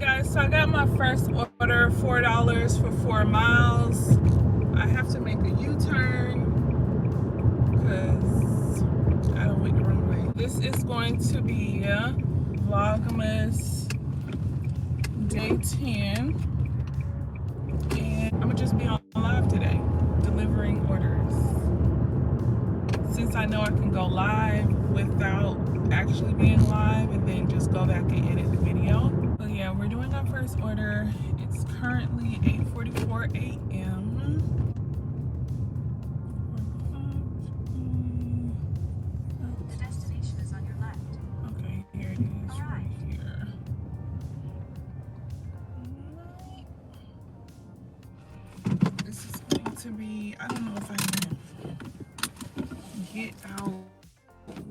guys, so I got my first order, $4 for 4 miles. I have to make a U-turn because I don't went the wrong way. This is going to be Vlogmas day 10, and I'm gonna just be on live today, delivering orders. Since I know I can go live without actually being live and then just go back and edit the video. So yeah, we're doing our first order. It's currently 8:44 a.m. The destination is on your left. Okay, here it is, right here. This is going to be, I don't know if I can get out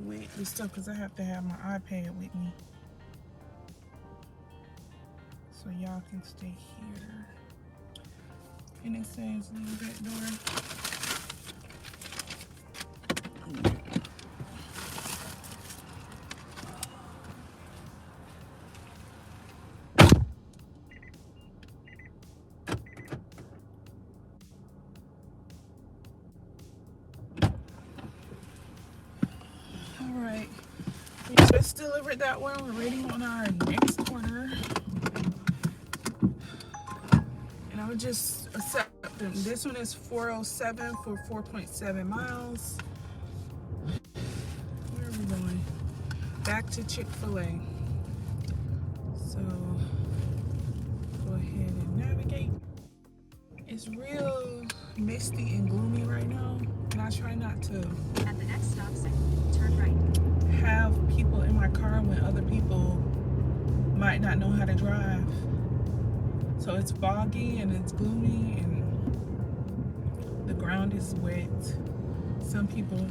with the stuff because I have to have my iPad with me. So y'all can stay here. And it says leave that door. Alright. We just delivered that one. We're waiting on our next order. And I would just accept them. This one is 407 for 4.7 miles. Where are we going? Back to Chick-fil-A. So go ahead and navigate. It's real misty and gloomy right now, and I try not to At the next stop sign, turn right. have people in my car when other people might not know how to drive. So it's foggy and it's gloomy and the ground is wet. Some people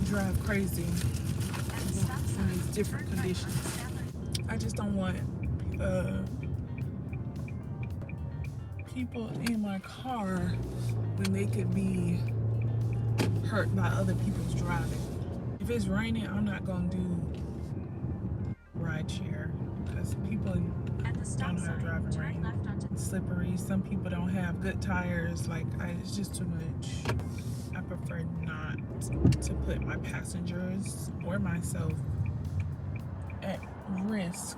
drive crazy At the stop in sign, these different turn right conditions. onto Stanley. I just don't want people in my car when they could be hurt by other people's driving. If it's raining, I'm not gonna do ride share because people At the stop don't know how to sign, drive in turn rain. left onto It's slippery. Some people don't have good tires. Like, it's just too much. I prefer not to put my passengers or myself at risk.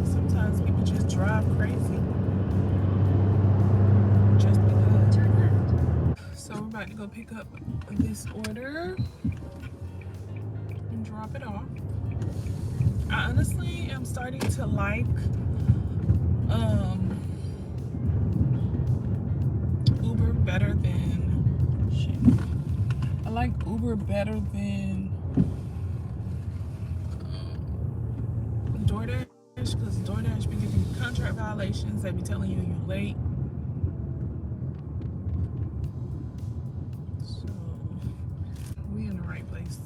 Sometimes people just drive crazy. Just because. turn left. So we're about to go pick up this order and drop it off. I honestly am starting to like Uber better than I like Uber better than DoorDash, because DoorDash be giving you contract violations. They be telling you you're late. So we in the right place.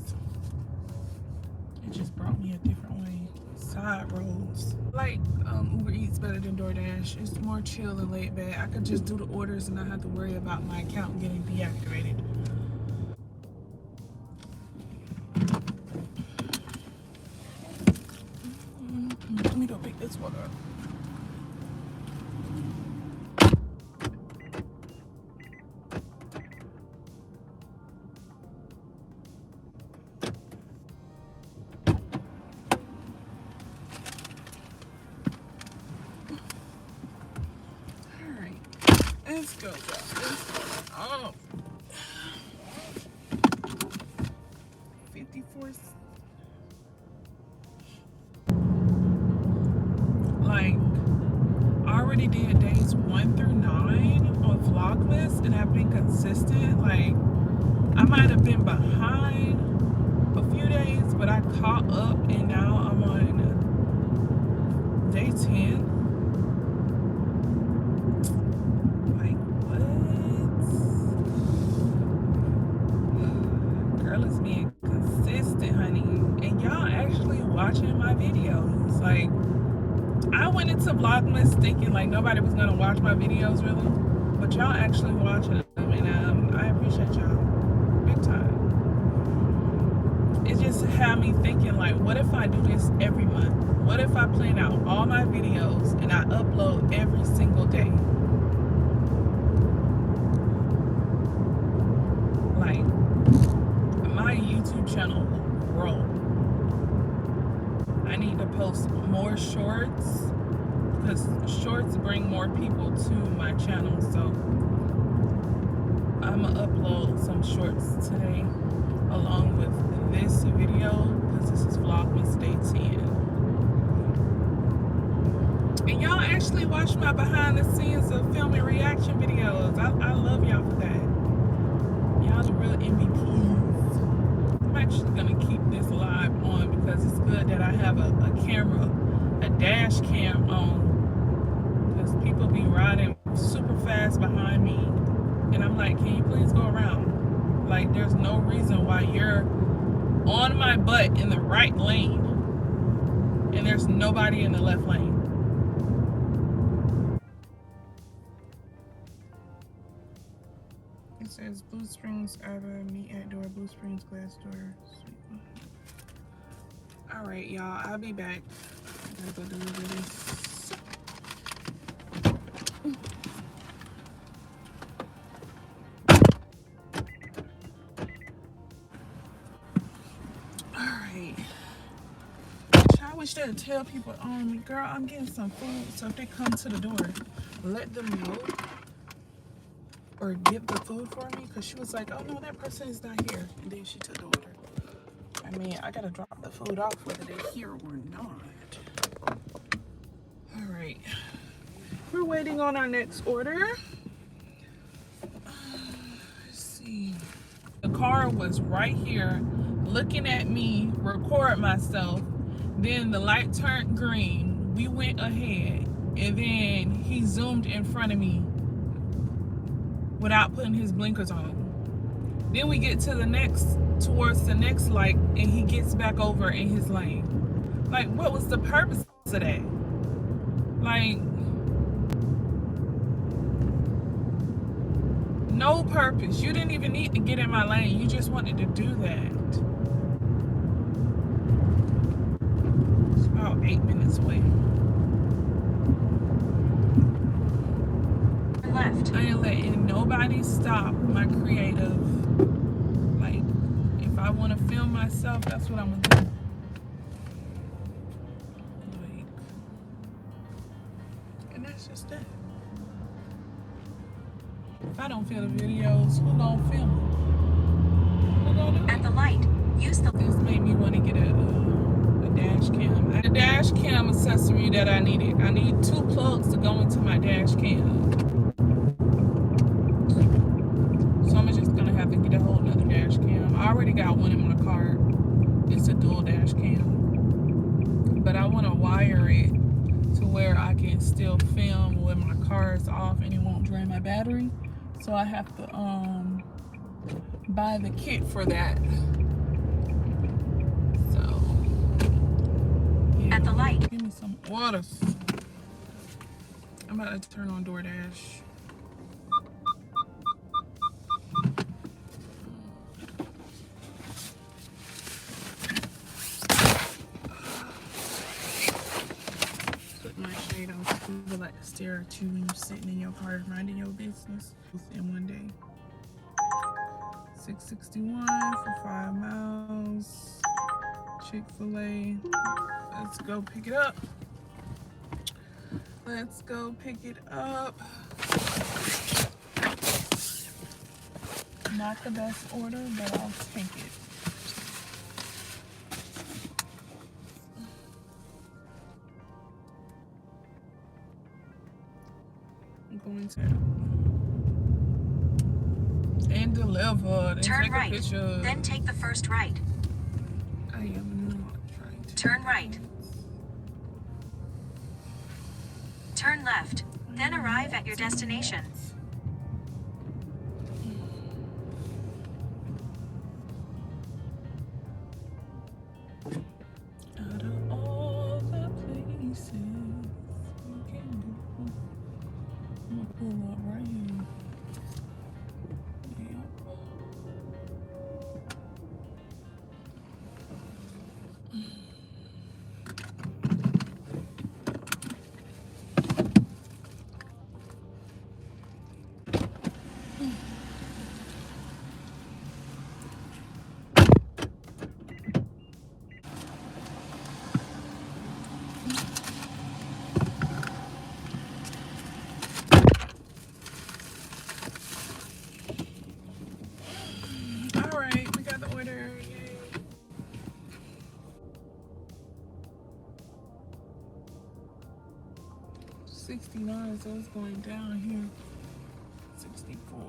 It just brought me a different way. Side roads. Like Uber Eats better than DoorDash. It's more chill and laid back. I could just do the orders and not have to worry about my account getting deactivated. Let me go pick this one up. Alright, let's go, guys. Let's go. Oh. 54. Like, I already did days 1 through 9 on Vlogmas, and I've been consistent. Like, I might have been behind a few days, but I caught up, and now I'm on day 10. Like, what? Girl is being consistent, honey. And y'all actually watching my videos. Like, I went into Vlogmas thinking like nobody was gonna watch my videos really, but y'all actually watching them, and I appreciate y'all big time. just had me thinking, like, what if I do this every month? What if I plan out all my videos and I upload every single day? Like, my YouTube channel will grow. I need to post more shorts because shorts bring more people to my channel. So I'm gonna upload some shorts today along with this video because this is Vlogmas Day 10. And y'all actually watch my behind the scenes of filming reaction videos. I love y'all for that. Y'all the real MVPs. I'm actually gonna keep this live on because it's good that I have a camera, a dash cam on, because people be riding super fast behind me and I'm like, can you please go around? Like, there's no reason why you're on my butt in the right lane and there's nobody in the left lane. It says Blue Springs Ava, meet at door, Blue Springs glass door. All right, y'all, I'll be back. I gotta go deliver this. I wish they'd tell people, girl, I'm getting some food. So if they come to the door, let them know or get the food for me. Because she was like, oh no, that person is not here. And then she took the order. I mean, I gotta drop the food off whether they're here or not. All right. We're waiting on our next order. Let's see. The car was right here looking at me, record myself. Then the light turned green. We went ahead, and then he zoomed in front of me without putting his blinkers on. Then we get to towards the next light, and he gets back over in his lane. Like, what was the purpose of that? Like, no purpose. You didn't even need to get in my lane. You just wanted to do that. About 8 minutes away. Left. I ain't letting nobody stop my creative. Like, if I want to film myself, that's what I'm gonna do. Like, and that's just that. If I don't film the videos, who gonna film them? Who gonna do it? At the light, use the... This made me want to get a dash cam. A dash cam accessory that I needed. I need 2 plugs to go into my dash cam. So I'm just gonna have to get a whole nother dash cam. I already got one in my car. It's a dual dash cam. But I want to wire it to where I can still film when my car is off and it won't drain my battery. So I have to buy the kit for that. So yeah, at the light. give me some orders. I'm about to turn on DoorDash. Put my shade on. People like to stare at you when you're sitting in your car minding your business. In one day. $6.61 for 5 miles. Chick-fil-A. Let's go pick it up. Let's go pick it up. Not the best order, but I'll take it. I'm going to and deliver and Turn take right, a picture. then take the first right. I am not trying to. Turn right. Turn left, then arrive at your destination. Out of all the places you can go, I'm gonna pull up right here. Yep. All right, we got the order. Yay. $69, so it's going down here. 64.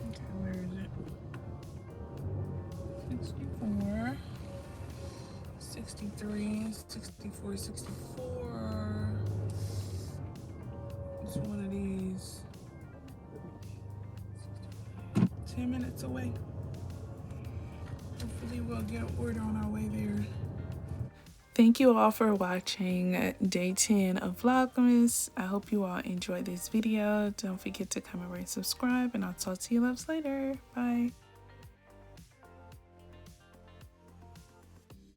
Okay, where is it? 64. 63, 64, 64. It's one of these. 10 minutes away. Hopefully we'll get an order on our way there. Thank you all for watching day 10 of Vlogmas. I hope you all enjoyed this video. Don't forget to comment, rate, subscribe, and I'll talk to you loves later. Bye.